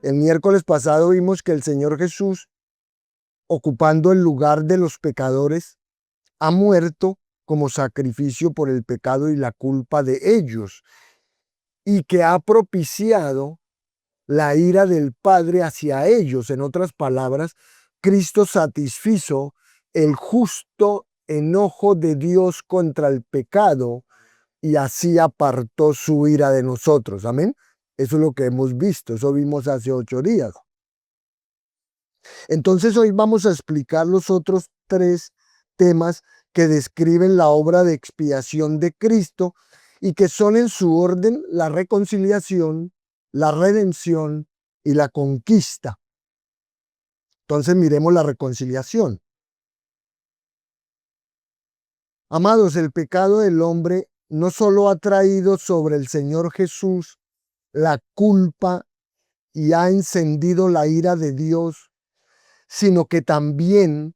El miércoles pasado vimos que el Señor Jesús, ocupando el lugar de los pecadores, ha muerto como sacrificio por el pecado y la culpa de ellos, y que ha propiciado la ira del Padre hacia ellos. En otras palabras, Cristo satisfizo el justo enojo de Dios contra el pecado y así apartó su ira de nosotros. Amén. Eso es lo que hemos visto, eso vimos hace 8 días. Entonces hoy vamos a explicar los otros 3 temas que describen la obra de expiación de Cristo y que son en su orden la reconciliación, la redención y la conquista. Entonces miremos la reconciliación. Amados, el pecado del hombre no solo ha traído sobre el Señor Jesús la culpa y ha encendido la ira de Dios, sino que también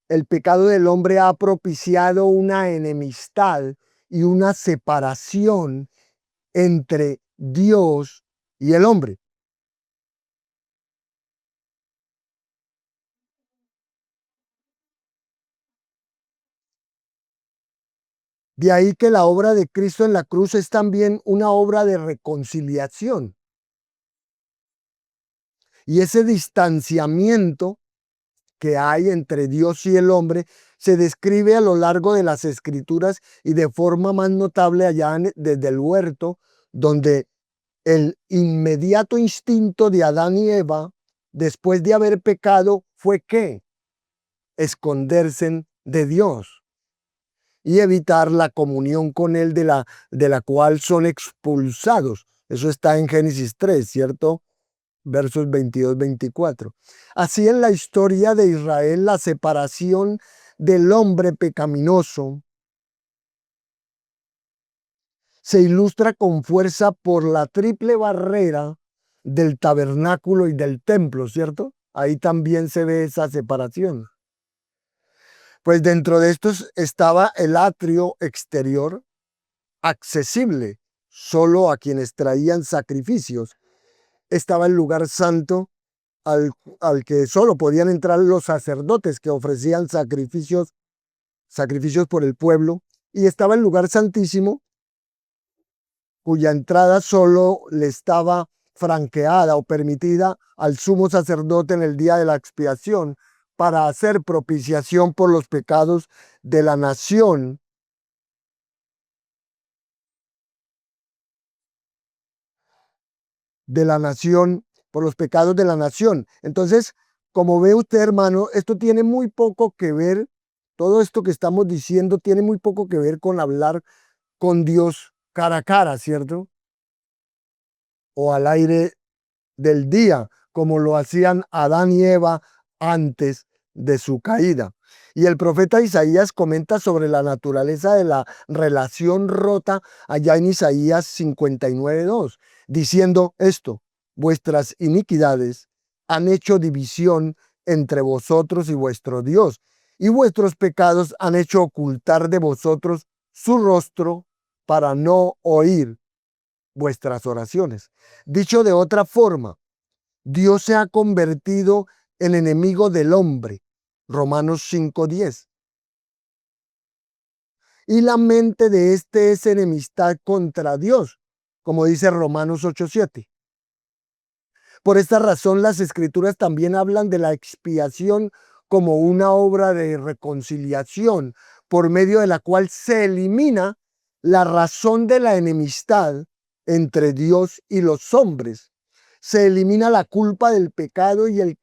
el pecado del hombre ha propiciado una enemistad y una separación entre Dios y el hombre. De ahí que la obra de Cristo en la cruz es también una obra de reconciliación. Y ese distanciamiento que hay entre Dios y el hombre se describe a lo largo de las Escrituras y de forma más notable allá desde el huerto, donde el inmediato instinto de Adán y Eva, después de haber pecado, fue ¿qué? Esconderse de Dios y evitar la comunión con Él de la cual son expulsados. Eso está en Génesis 3, ¿cierto? Versos 22-24. Así en la historia de Israel, la separación del hombre pecaminoso se ilustra con fuerza por la triple barrera del tabernáculo y del templo, ¿cierto? Ahí también se ve esa separación. Pues dentro de estos estaba el atrio exterior, accesible solo a quienes traían sacrificios. Estaba el lugar santo al que solo podían entrar los sacerdotes que ofrecían sacrificios por el pueblo. Y estaba el lugar santísimo, cuya entrada solo le estaba franqueada o permitida al sumo sacerdote en el día de la expiación para hacer propiciación por los pecados de la nación. Por los pecados de la nación. Entonces, como ve usted, hermano, esto tiene muy poco que ver, todo esto que estamos diciendo tiene muy poco que ver con hablar con Dios cara a cara, ¿cierto? O al aire del día, como lo hacían Adán y Eva antes de su caída. Y el profeta Isaías comenta sobre la naturaleza de la relación rota allá en Isaías 59:2, diciendo esto: vuestras iniquidades han hecho división entre vosotros y vuestro Dios, y vuestros pecados han hecho ocultar de vosotros su rostro para no oír vuestras oraciones. Dicho de otra forma, Dios se ha convertido en enemigo del hombre. Romanos 5:10. Y la mente de éste es enemistad contra Dios, como dice Romanos 8:7. Por esta razón, las Escrituras también hablan de la expiación como una obra de reconciliación, por medio de la cual se elimina la razón de la enemistad entre Dios y los hombres. Se elimina la culpa del pecado y el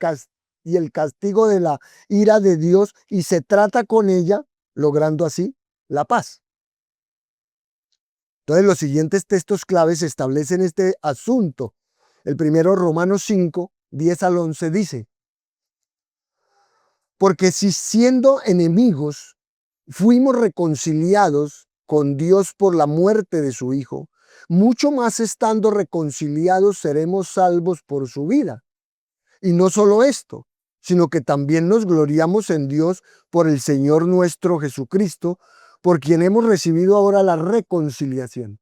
castigo de la ira de Dios y se trata con ella, logrando así la paz. Entonces, los siguientes textos claves establecen este asunto. El primero, Romanos 5:10-11, dice: porque si siendo enemigos fuimos reconciliados con Dios por la muerte de su Hijo, mucho más estando reconciliados seremos salvos por su vida. Y no solo esto, sino que también nos gloriamos en Dios por el Señor nuestro Jesucristo, por quien hemos recibido ahora la reconciliación.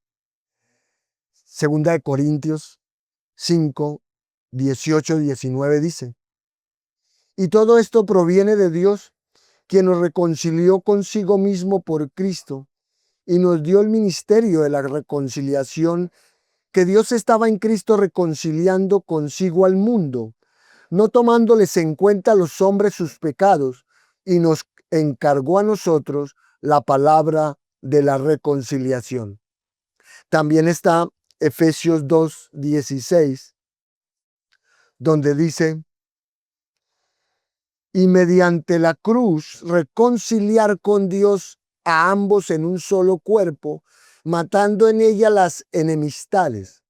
Segunda de Corintios 5, 18-19 dice, y todo esto proviene de Dios, quien nos reconcilió consigo mismo por Cristo y nos dio el ministerio de la reconciliación, que Dios estaba en Cristo reconciliando consigo al mundo, no tomándoles en cuenta a los hombres sus pecados, y nos encargó a nosotros la palabra de la reconciliación. También está Efesios 2:16, donde dice, y mediante la cruz reconciliar con Dios a ambos en un solo cuerpo, matando en ella las enemistades.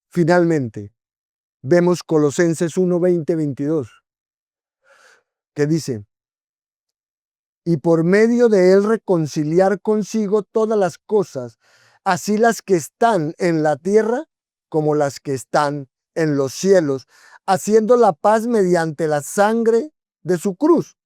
Finalmente, vemos Colosenses 1:20-22, que dice, y por medio de él reconciliar consigo todas las cosas, así las que están en la tierra como las que están en los cielos, haciendo la paz mediante la sangre de su cruz.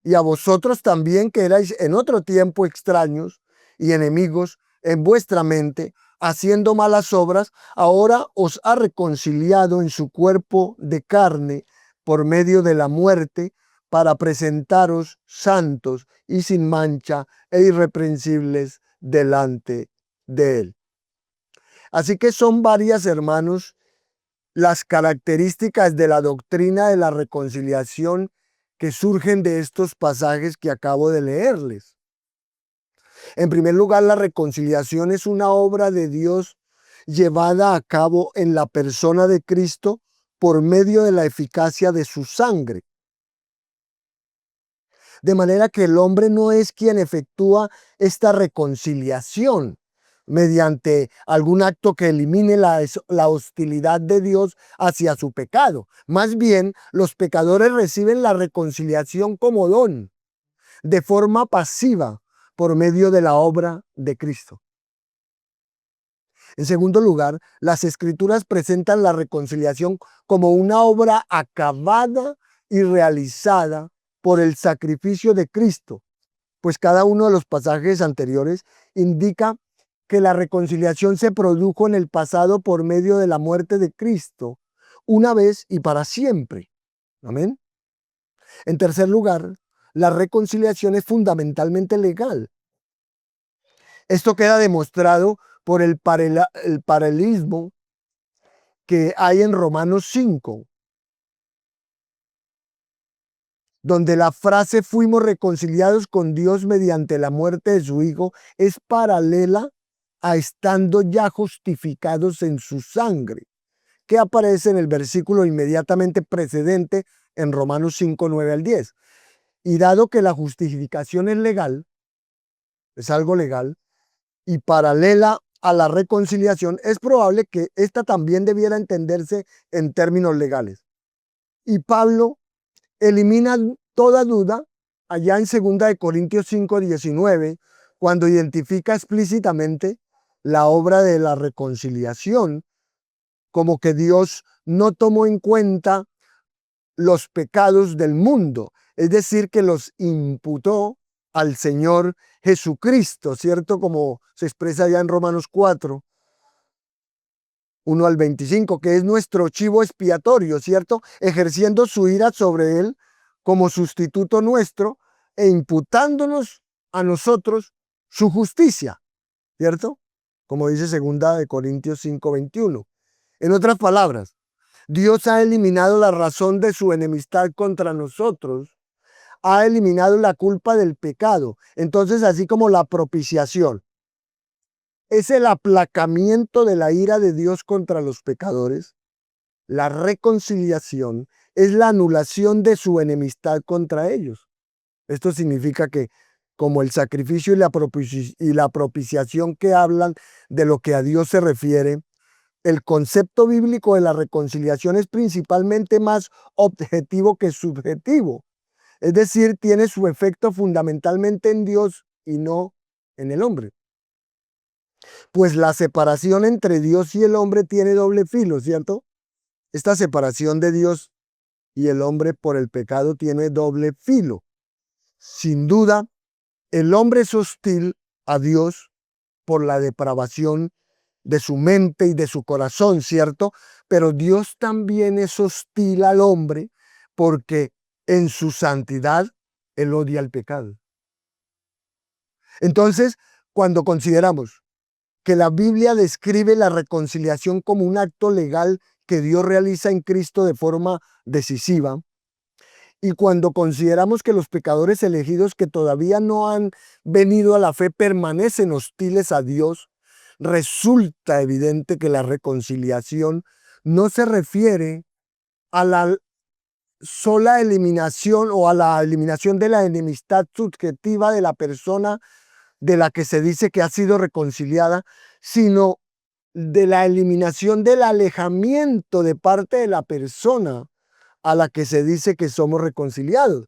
Y a vosotros también, que erais en otro tiempo extraños y enemigos en vuestra mente, haciendo malas obras, ahora os ha reconciliado en su cuerpo de carne por medio de la muerte, para presentaros santos y sin mancha e irreprensibles delante de él. Así que son varias, hermanos, las características de la doctrina de la reconciliación que surgen de estos pasajes que acabo de leerles. En primer lugar, la reconciliación es una obra de Dios llevada a cabo en la persona de Cristo por medio de la eficacia de su sangre. De manera que el hombre no es quien efectúa esta reconciliación mediante algún acto que elimine la hostilidad de Dios hacia su pecado. Más bien, los pecadores reciben la reconciliación como don, de forma pasiva, por medio de la obra de Cristo. En segundo lugar, las Escrituras presentan la reconciliación como una obra acabada y realizada por el sacrificio de Cristo, pues cada uno de los pasajes anteriores indica que la reconciliación se produjo en el pasado por medio de la muerte de Cristo, una vez y para siempre. Amén. En tercer lugar, la reconciliación es fundamentalmente legal. Esto queda demostrado por el paralelismo que hay en Romanos 5, donde la frase fuimos reconciliados con Dios mediante la muerte de su Hijo es paralela a estando ya justificados en su sangre, que aparece en el versículo inmediatamente precedente en Romanos 5, 9-10. Y dado que la justificación es legal, es algo legal, y paralela a la reconciliación, es probable que esta también debiera entenderse en términos legales. Y Pablo elimina toda duda allá en 2 Corintios 5:19, cuando identifica explícitamente la obra de la reconciliación, como que Dios no tomó en cuenta los pecados del mundo, es decir, que los imputó al Señor Jesucristo, ¿cierto? Como se expresa ya en Romanos 4, 1-25, que es nuestro chivo expiatorio, ¿cierto? Ejerciendo su ira sobre él como sustituto nuestro e imputándonos a nosotros su justicia, ¿cierto? Como dice 2 Corintios 5:21. En otras palabras, Dios ha eliminado la razón de su enemistad contra nosotros, ha eliminado la culpa del pecado. Entonces, así como la propiciación es el aplacamiento de la ira de Dios contra los pecadores, la reconciliación es la anulación de su enemistad contra ellos. Esto significa que como el sacrificio y la propiciación que hablan de lo que a Dios se refiere, el concepto bíblico de la reconciliación es principalmente más objetivo que subjetivo. Es decir, tiene su efecto fundamentalmente en Dios y no en el hombre. Pues la separación entre Dios y el hombre tiene doble filo, ¿cierto? Esta separación de Dios y el hombre por el pecado tiene doble filo. Sin duda, el hombre es hostil a Dios por la depravación de su mente y de su corazón, ¿cierto? Pero Dios también es hostil al hombre porque en su santidad Él odia el pecado. Entonces, cuando consideramos que la Biblia describe la reconciliación como un acto legal que Dios realiza en Cristo de forma decisiva, y cuando consideramos que los pecadores elegidos que todavía no han venido a la fe permanecen hostiles a Dios, resulta evidente que la reconciliación no se refiere a la sola eliminación o a la eliminación de la enemistad subjetiva de la persona de la que se dice que ha sido reconciliada, sino de la eliminación del alejamiento de parte de la persona a la que se dice que somos reconciliados,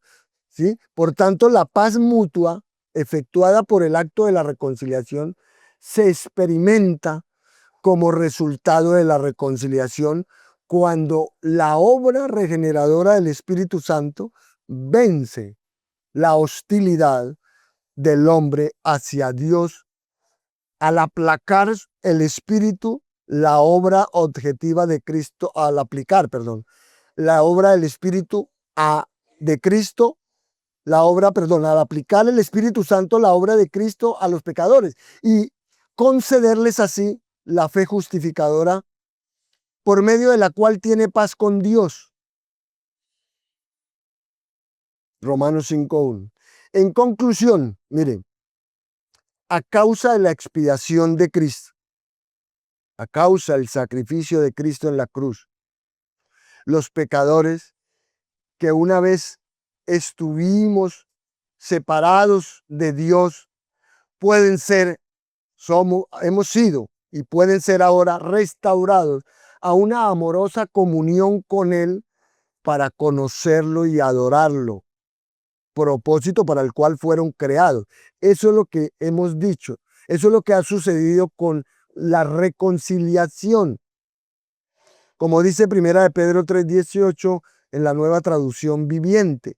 ¿sí? Por tanto, la paz mutua efectuada por el acto de la reconciliación se experimenta como resultado de la reconciliación cuando la obra regeneradora del Espíritu Santo vence la hostilidad del hombre hacia Dios al aplacar el Espíritu la obra objetiva de Cristo, al aplicar, perdón, la obra del Espíritu de Cristo, al aplicar el Espíritu Santo la obra de Cristo a los pecadores y concederles así la fe justificadora por medio de la cual tiene paz con Dios. Romanos 5:1. En conclusión, miren, a causa de la expiación de Cristo, a causa del sacrificio de Cristo en la cruz, los pecadores que una vez estuvimos separados de Dios pueden ser, hemos sido y pueden ser ahora restaurados a una amorosa comunión con Él para conocerlo y adorarlo, propósito para el cual fueron creados. Eso es lo que hemos dicho. Eso es lo que ha sucedido con la reconciliación. Como dice Primera de Pedro 3:18 en la Nueva Traducción Viviente,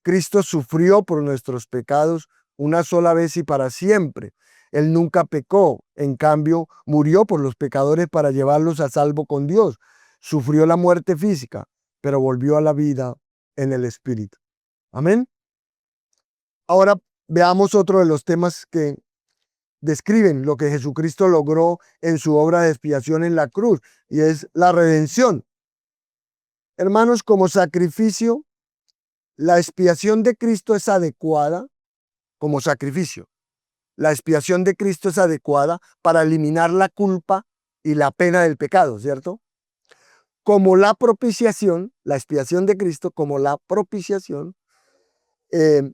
Cristo sufrió por nuestros pecados una sola vez y para siempre. Él nunca pecó, en cambio murió por los pecadores para llevarlos a salvo con Dios. Sufrió la muerte física, pero volvió a la vida en el Espíritu. Amén. Ahora veamos otro de los temas que describen lo que Jesucristo logró en su obra de expiación en la cruz, y es la redención. Hermanos, como sacrificio, la expiación de Cristo es adecuada como sacrificio. La expiación de Cristo es adecuada para eliminar la culpa y la pena del pecado, ¿cierto? Como la propiciación, la expiación de Cristo como la propiciación, eh,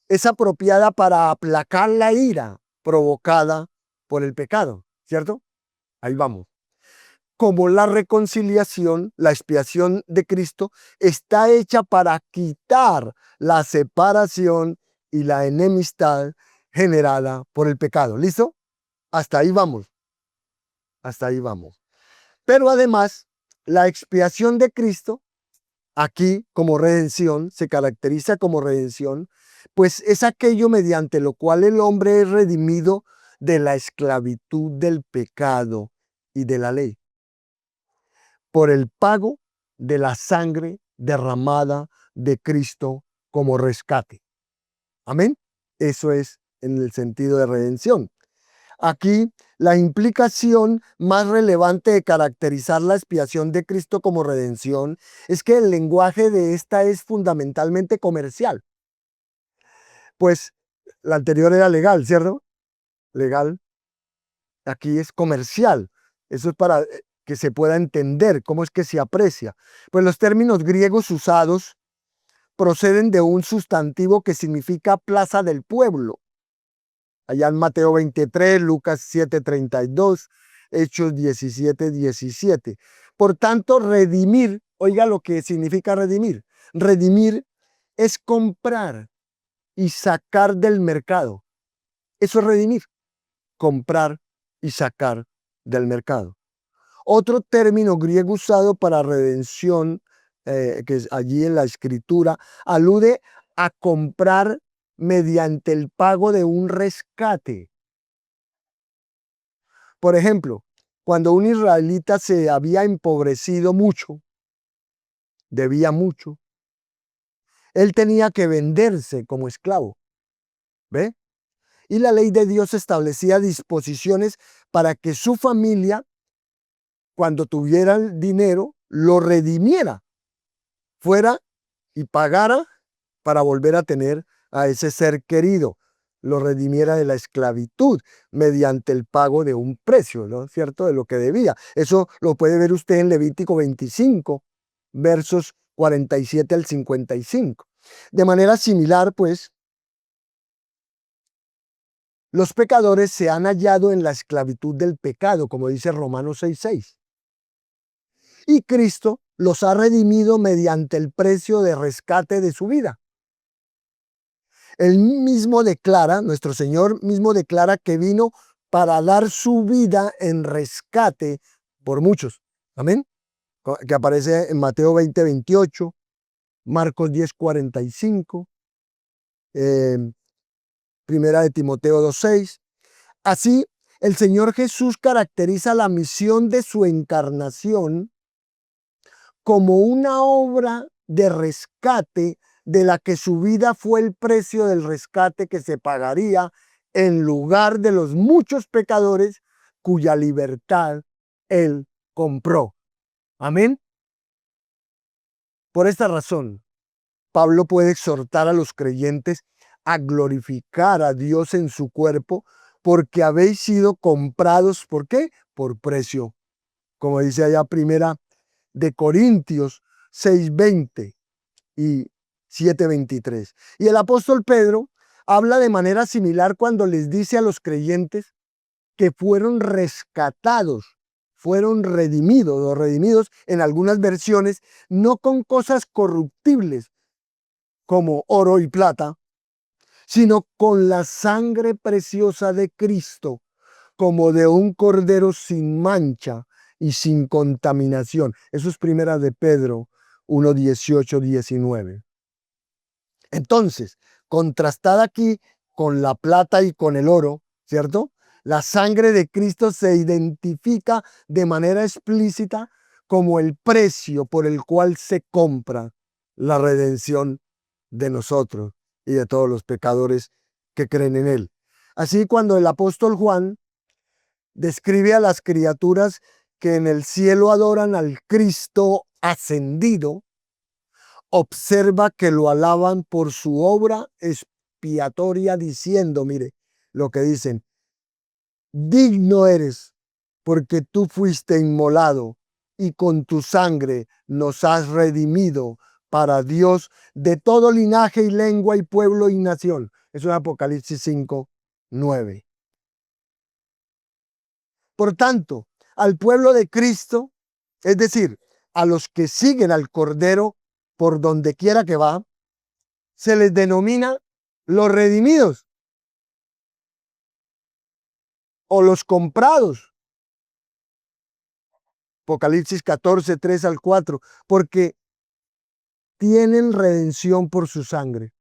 es apropiada para aplacar la ira provocada por el pecado, ¿cierto? Ahí vamos. Como la reconciliación, la expiación de Cristo está hecha para quitar la separación y la enemistad generada por el pecado. ¿Listo? Hasta ahí vamos. Hasta ahí vamos. Pero además, la expiación de Cristo, aquí como redención, se caracteriza como redención, pues es aquello mediante lo cual el hombre es redimido de la esclavitud del pecado y de la ley, por el pago de la sangre derramada de Cristo como rescate. Amén. Eso es en el sentido de redención. Aquí, la implicación más relevante de caracterizar la expiación de Cristo como redención es que el lenguaje de esta es fundamentalmente comercial. Pues la anterior era legal, ¿cierto? Legal. Aquí es comercial. Eso es para que se pueda entender cómo es que se aprecia. Pues los términos griegos usados proceden de un sustantivo que significa plaza del pueblo. Allá en Mateo 23, Lucas 7:32, Hechos 17:17. Por tanto, redimir, oiga lo que significa redimir. Redimir es comprar y sacar del mercado. Eso es redimir, comprar y sacar del mercado. Otro término griego usado para redención, que es allí en la escritura, alude a comprar mediante el pago de un rescate. Por ejemplo, cuando un israelita se había empobrecido mucho, debía mucho, él tenía que venderse como esclavo. ¿Ve? Y la ley de Dios establecía disposiciones para que su familia, cuando tuviera el dinero, lo redimiera, fuera y pagara para volver a tener a ese ser querido, lo redimiera de la esclavitud mediante el pago de un precio, ¿no es cierto?, de lo que debía. Eso lo puede ver usted en Levítico 25, versos 47 al 55. De manera similar, pues, los pecadores se han hallado en la esclavitud del pecado, como dice Romanos 6:6. Y Cristo los ha redimido mediante el precio de rescate de su vida. Él mismo declara, nuestro Señor mismo declara que vino para dar su vida en rescate por muchos. Amén. Que aparece en Mateo 20:28, Marcos 10:45, Primera de Timoteo 2:6. Así, el Señor Jesús caracteriza la misión de su encarnación como una obra de rescate de la que su vida fue el precio del rescate que se pagaría en lugar de los muchos pecadores cuya libertad Él compró. Amén. Por esta razón, Pablo puede exhortar a los creyentes a glorificar a Dios en su cuerpo porque habéis sido comprados, ¿por qué? Por precio. Como dice allá primera de Corintios 6:20 y 7:23. Y el apóstol Pedro habla de manera similar cuando les dice a los creyentes que fueron rescatados, fueron redimidos o redimidos en algunas versiones, no con cosas corruptibles como oro y plata, sino con la sangre preciosa de Cristo, como de un cordero sin mancha y sin contaminación. Eso es primera de Pedro 1:18-19. Entonces, contrastada aquí con la plata y con el oro, ¿cierto? La sangre de Cristo se identifica de manera explícita como el precio por el cual se compra la redención de nosotros y de todos los pecadores que creen en Él. Así, cuando el apóstol Juan describe a las criaturas que en el cielo adoran al Cristo ascendido, observa que lo alaban por su obra expiatoria diciendo, mire lo que dicen, digno eres porque tú fuiste inmolado y con tu sangre nos has redimido para Dios de todo linaje y lengua y pueblo y nación. Eso es Apocalipsis 5:9. Por tanto, al pueblo de Cristo, es decir, a los que siguen al Cordero por donde quiera que va, se les denomina los redimidos o los comprados. Apocalipsis 14:3-4, porque tienen redención por su sangre.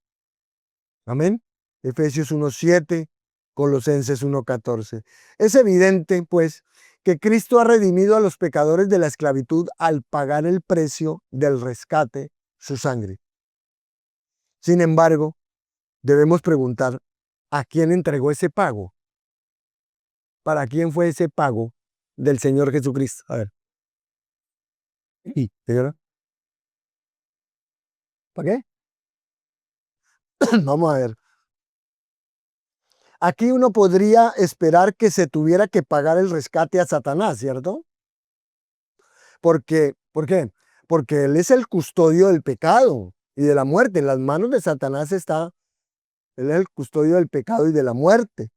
Amén. Efesios 1:7, Colosenses 1:14. Es evidente, pues, que Cristo ha redimido a los pecadores de la esclavitud al pagar el precio del rescate, su sangre. Sin embargo, debemos preguntar, ¿a quién entregó ese pago? ¿Para quién fue ese pago del Señor Jesucristo? A ver. ¿Y, señora? ¿Para qué? Vamos a ver. Aquí uno podría esperar que se tuviera que pagar el rescate a Satanás, ¿cierto? ¿Por qué? Porque él es el custodio del pecado y de la muerte. En las manos de Satanás está, él es el custodio del pecado y de la muerte.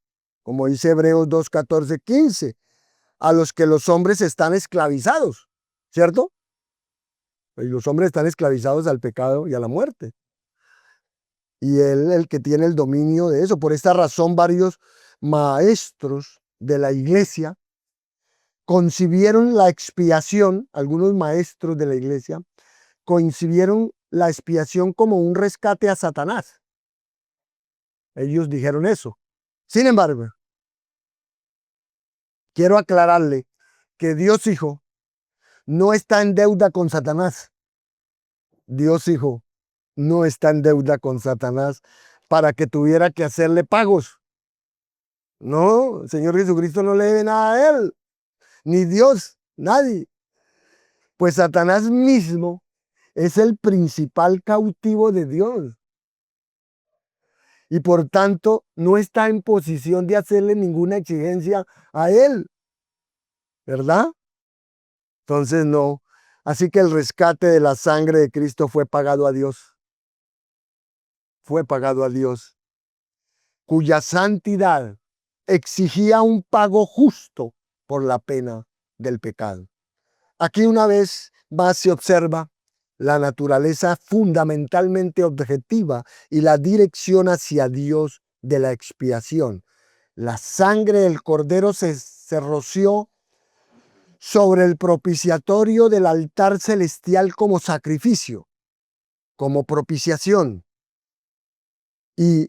Como dice Hebreos 2:14-15, a los que los hombres están esclavizados, ¿cierto? Y los hombres están esclavizados al pecado y a la muerte. Y él el que tiene el dominio de eso. Por esta razón, varios maestros de la iglesia concibieron la expiación, algunos maestros de la iglesia concibieron la expiación como un rescate a Satanás. Ellos dijeron eso. Sin embargo, quiero aclararle que Dios Hijo no está en deuda con Satanás. Dios Hijo no está en deuda con Satanás para que tuviera que hacerle pagos. No, el Señor Jesucristo no le debe nada a él, ni Dios, nadie. Pues Satanás mismo es el principal cautivo de Dios y por tanto no está en posición de hacerle ninguna exigencia a él, ¿verdad? Entonces no. Así que el rescate de la sangre de Cristo fue pagado a Dios. Fue pagado a Dios, cuya santidad exigía un pago justo por la pena del pecado. Aquí una vez más se observa la naturaleza fundamentalmente objetiva y la dirección hacia Dios de la expiación. La sangre del cordero se roció sobre el propiciatorio del altar celestial como sacrificio, como propiciación y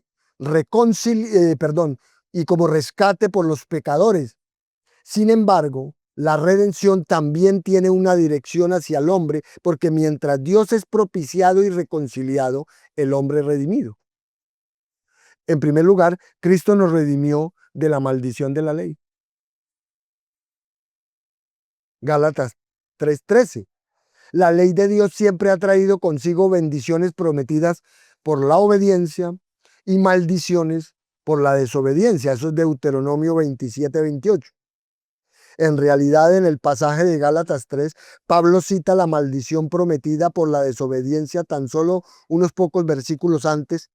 y como rescate por los pecadores. Sin embargo, la redención también tiene una dirección hacia el hombre, porque mientras Dios es propiciado y reconciliado, el hombre es redimido. En primer lugar, Cristo nos redimió de la maldición de la ley. Gálatas 3:13. La ley de Dios siempre ha traído consigo bendiciones prometidas por la obediencia y maldiciones por la desobediencia. Eso es Deuteronomio 27:28. En realidad, en el pasaje de Gálatas 3, Pablo cita la maldición prometida por la desobediencia tan solo unos pocos versículos antes,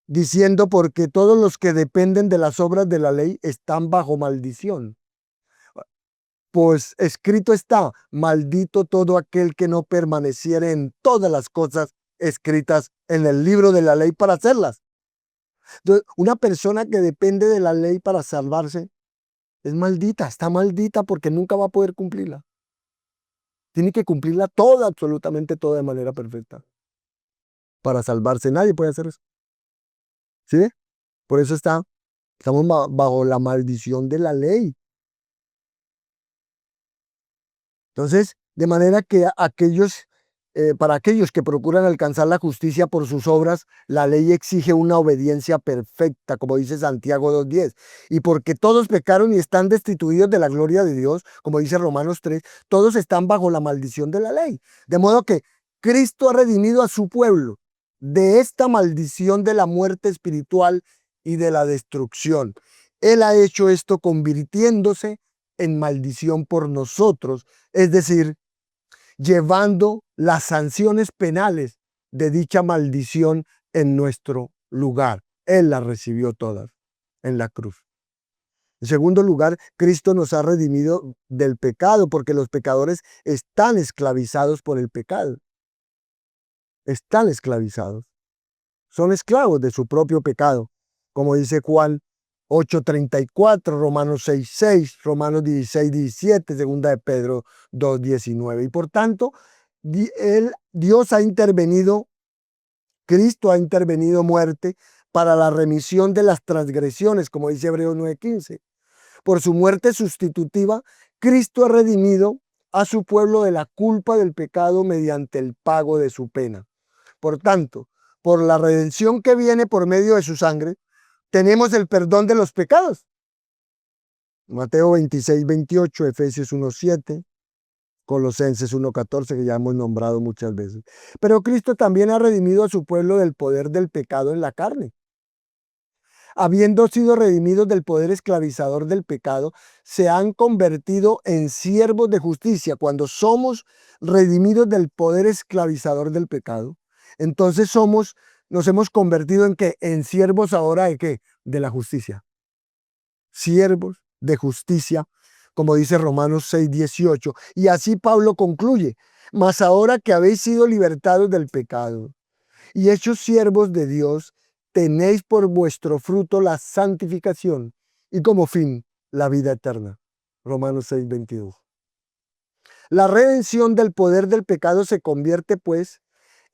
diciendo porque todos los que dependen de las obras de la ley están bajo maldición. Pues escrito está, maldito todo aquel que no permaneciere en todas las cosas escritas en el libro de la ley para hacerlas. Entonces, una persona que depende de la ley para salvarse es maldita, está maldita porque nunca va a poder cumplirla. Tiene que cumplirla toda, absolutamente toda de manera perfecta. Para salvarse nadie puede hacer eso. ¿Sí? Por eso estamos bajo la maldición de la ley. Entonces, de manera que para aquellos que procuran alcanzar la justicia por sus obras, la ley exige una obediencia perfecta, como dice Santiago 2:10. Y porque todos pecaron y están destituidos de la gloria de Dios, como dice Romanos 3, todos están bajo la maldición de la ley. De modo que Cristo ha redimido a su pueblo de esta maldición de la muerte espiritual y de la destrucción. Él ha hecho esto convirtiéndose en maldición por nosotros, es decir, llevando las sanciones penales de dicha maldición en nuestro lugar. Él las recibió todas en la cruz. En segundo lugar, Cristo nos ha redimido del pecado, porque los pecadores están esclavizados por el pecado. Están esclavizados. Son esclavos de su propio pecado, como dice Juan 8:34, Romanos 6:6, Romanos 16:17, segunda de Pedro 2:19. Y por tanto, Dios ha intervenido, Cristo ha intervenido muerte para la remisión de las transgresiones, como dice Hebreos 9:15. Por su muerte sustitutiva, Cristo ha redimido a su pueblo de la culpa del pecado mediante el pago de su pena. Por tanto, por la redención que viene por medio de su sangre, tenemos el perdón de los pecados. Mateo 26:28, Efesios 1:7, Colosenses 1:14, que ya hemos nombrado muchas veces. Pero Cristo también ha redimido a su pueblo del poder del pecado en la carne. Habiendo sido redimidos del poder esclavizador del pecado, se han convertido en siervos de justicia. Cuando somos redimidos del poder esclavizador del pecado, entonces nos hemos convertido en ¿qué? En siervos ahora de ¿qué? De la justicia. Siervos de justicia, como dice Romanos 6:18. Y así Pablo concluye, mas ahora que habéis sido libertados del pecado y hechos siervos de Dios, tenéis por vuestro fruto la santificación y como fin la vida eterna. Romanos 6:22. La redención del poder del pecado se convierte, pues,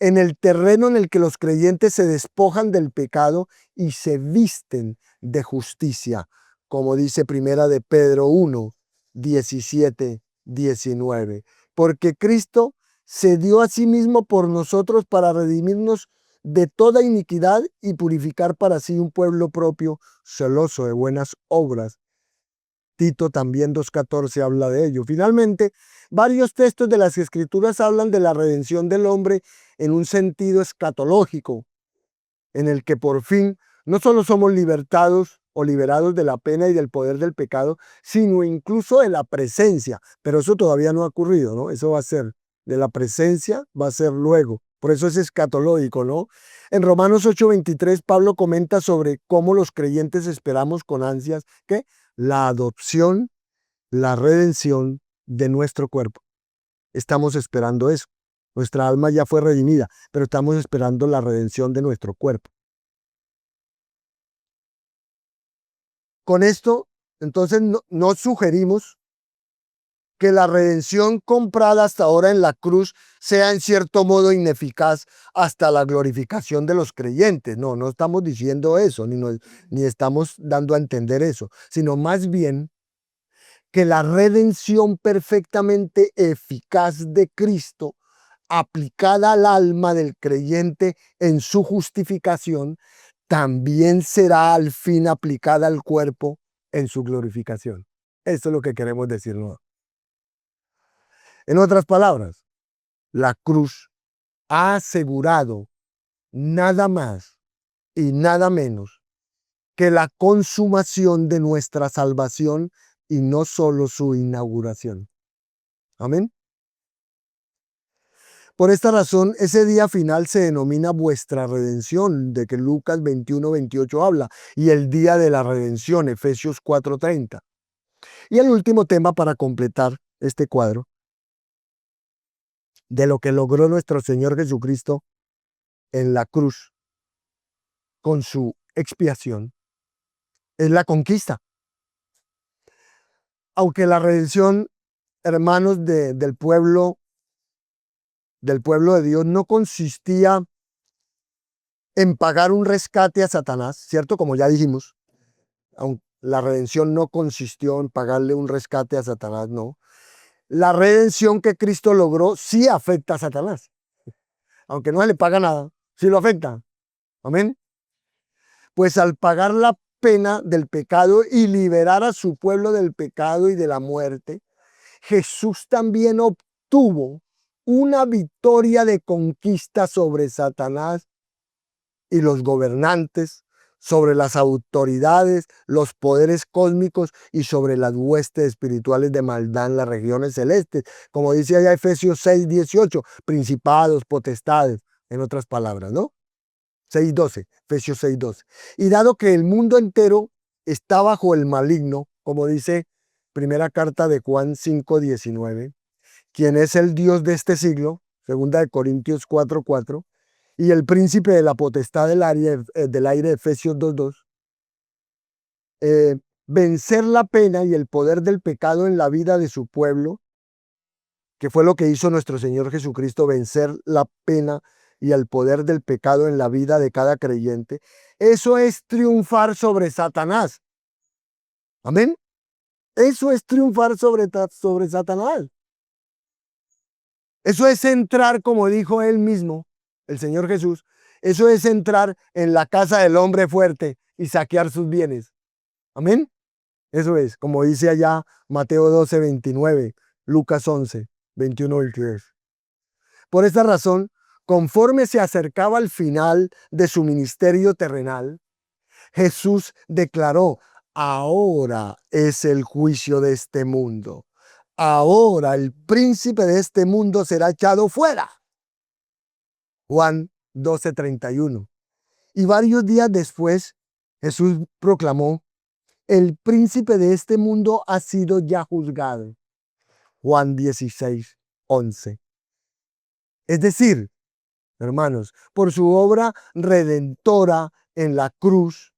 en el terreno en el que los creyentes se despojan del pecado y se visten de justicia, como dice Primera de Pedro 1, 17, 19. Porque Cristo se dio a sí mismo por nosotros para redimirnos de toda iniquidad y purificar para sí un pueblo propio, celoso de buenas obras. Tito también 2:14 habla de ello. Finalmente, varios textos de las Escrituras hablan de la redención del hombre en un sentido escatológico, en el que por fin no solo somos libertados o liberados de la pena y del poder del pecado, sino incluso de la presencia. Pero eso todavía no ha ocurrido, ¿no? Eso va a ser, de la presencia va a ser luego. Por eso es escatológico, ¿no? En Romanos 8:23, Pablo comenta sobre cómo los creyentes esperamos con ansias que la adopción, la redención de nuestro cuerpo. Estamos esperando eso. Nuestra alma ya fue redimida, pero estamos esperando la redención de nuestro cuerpo. Con esto, entonces, no sugerimos que la redención comprada hasta ahora en la cruz sea en cierto modo ineficaz hasta la glorificación de los creyentes. No, no estamos diciendo eso, ni estamos dando a entender eso, sino más bien que la redención perfectamente eficaz de Cristo, aplicada al alma del creyente en su justificación, también será al fin aplicada al cuerpo en su glorificación. Esto es lo que queremos decir, ¿no? En otras palabras, la cruz ha asegurado nada más y nada menos que la consumación de nuestra salvación y no solo su inauguración. Amén. Por esta razón, ese día final se denomina vuestra redención, de que Lucas 21:28 habla, y el día de la redención, Efesios 4:30. Y el último tema para completar este cuadro de lo que logró nuestro Señor Jesucristo en la cruz con su expiación es la conquista. Aunque la redención, hermanos, del pueblo de Dios no consistía en pagar un rescate a Satanás, ¿cierto? Como ya dijimos, la redención no consistió en pagarle un rescate a Satanás, no. La redención que Cristo logró sí afecta a Satanás, aunque no se le paga nada, sí lo afecta. Amén. Pues al pagar la pena del pecado y liberar a su pueblo del pecado y de la muerte, Jesús también obtuvo una victoria de conquista sobre Satanás y los gobernantes, sobre las autoridades, los poderes cósmicos y sobre las huestes espirituales de maldad en las regiones celestes. Como dice allá Efesios 6:18, principados, potestades, en otras palabras, ¿no? 6:12, Efesios 6:12. Y dado que el mundo entero está bajo el maligno, como dice primera carta de Juan 5:19, quien es el Dios de este siglo, segunda de Corintios 4:4, y el príncipe de la potestad del aire, Efesios 2:2, vencer la pena y el poder del pecado en la vida de su pueblo, que fue lo que hizo nuestro Señor Jesucristo, vencer la pena y el poder del pecado en la vida de cada creyente. Eso es triunfar sobre Satanás. Amén. Eso es triunfar sobre Satanás. Eso es entrar, como dijo él mismo, el Señor Jesús, eso es entrar en la casa del hombre fuerte y saquear sus bienes. Amén. Eso es, como dice allá Mateo 12:29, Lucas 11:21-23. Por esta razón, conforme se acercaba al final de su ministerio terrenal, Jesús declaró: ahora es el juicio de este mundo. Ahora el príncipe de este mundo será echado fuera. Juan 12:31. Y varios días después, Jesús proclamó: el príncipe de este mundo ha sido ya juzgado. Juan 16:11. Es decir, hermanos, por su obra redentora en la cruz,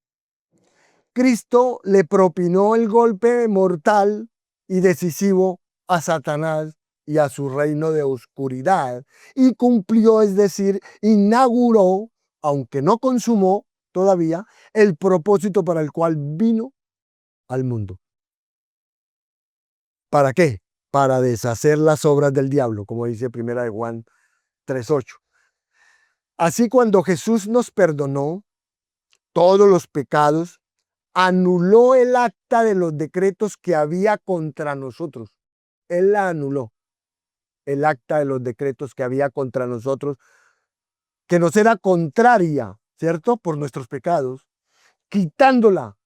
Cristo le propinó el golpe mortal y decisivo a Satanás y a su reino de oscuridad, y cumplió, es decir, inauguró, aunque no consumó todavía, el propósito para el cual vino al mundo. ¿Para qué? Para deshacer las obras del diablo, como dice Primera de Juan 3:8. Así, cuando Jesús nos perdonó todos los pecados, anuló el acta de los decretos que había contra nosotros. Él la anuló, el acta de los decretos que había contra nosotros, que nos era contraria, ¿cierto? Por nuestros pecados, quitándola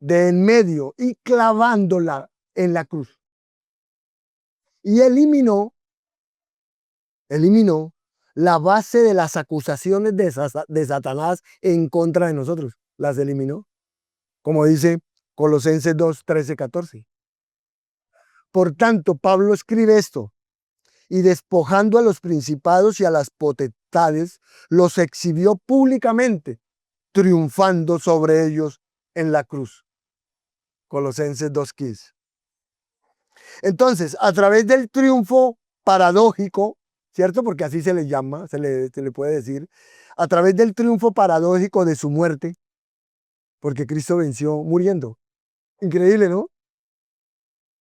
de en medio y clavándola en la cruz. Y eliminó la base de las acusaciones de Satanás en contra de nosotros. Las eliminó, como dice Colosenses 2, 13, 14. Por tanto, Pablo escribe esto: y despojando a los principados y a las potestades, los exhibió públicamente, triunfando sobre ellos en la cruz. Colosenses 2:15. Entonces, a través del triunfo paradójico, ¿cierto? Porque así se le llama, se le puede decir, a través del triunfo paradójico de su muerte, porque Cristo venció muriendo. Increíble, ¿no?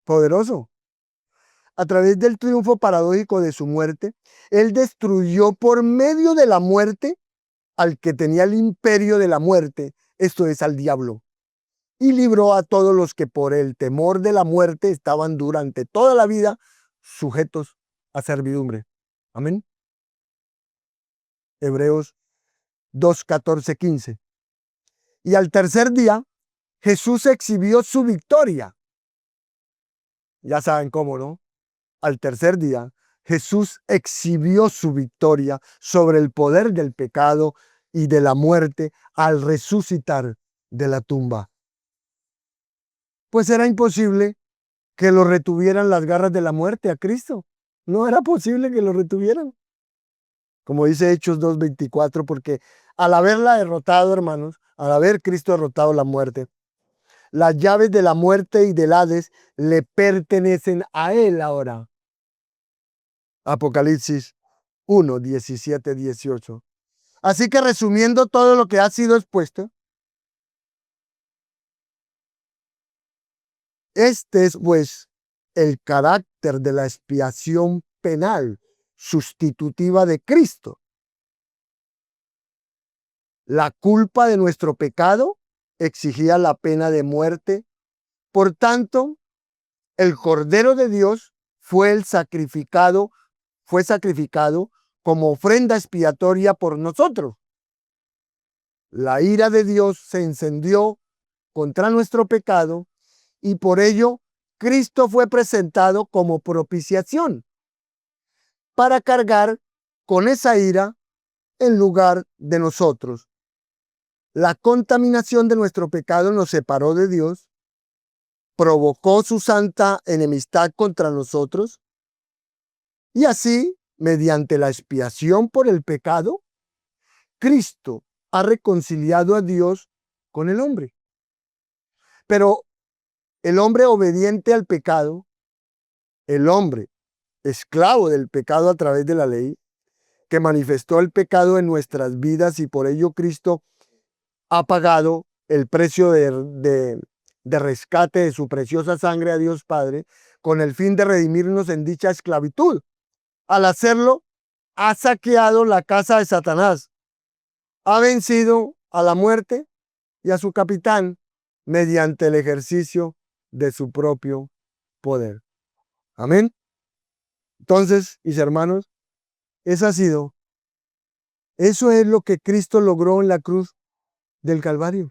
Poderoso. A través del triunfo paradójico de su muerte, Él destruyó por medio de la muerte al que tenía el imperio de la muerte, esto es, al diablo, y libró a todos los que por el temor de la muerte estaban durante toda la vida sujetos a servidumbre. Amén. Hebreos 2, 14, 15. Y al tercer día, Jesús exhibió su victoria. Ya saben cómo, ¿no? Al tercer día, Jesús exhibió su victoria sobre el poder del pecado y de la muerte al resucitar de la tumba. Pues era imposible que lo retuvieran las garras de la muerte a Cristo. No era posible que lo retuvieran. Como dice Hechos 2:24, porque al haberla derrotado, hermanos, al haber Cristo derrotado la muerte, las llaves de la muerte y del Hades le pertenecen a Él ahora. Apocalipsis 1, 17, 18. Así que, resumiendo todo lo que ha sido expuesto, este es pues el carácter de la expiación penal sustitutiva de Cristo. La culpa de nuestro pecado exigía la pena de muerte. Por tanto, el Cordero de Dios fue sacrificado como ofrenda expiatoria por nosotros. La ira de Dios se encendió contra nuestro pecado y por ello Cristo fue presentado como propiciación para cargar con esa ira en lugar de nosotros. La contaminación de nuestro pecado nos separó de Dios, provocó su santa enemistad contra nosotros y así, mediante la expiación por el pecado, Cristo ha reconciliado a Dios con el hombre. Pero el hombre obediente al pecado, el hombre esclavo del pecado a través de la ley, que manifestó el pecado en nuestras vidas y por ello Cristo ha pagado el precio de rescate de su preciosa sangre a Dios Padre con el fin de redimirnos en dicha esclavitud. Al hacerlo, ha saqueado la casa de Satanás, ha vencido a la muerte y a su capitán mediante el ejercicio de su propio poder. Amén. Entonces, mis hermanos, eso es lo que Cristo logró en la cruz del Calvario.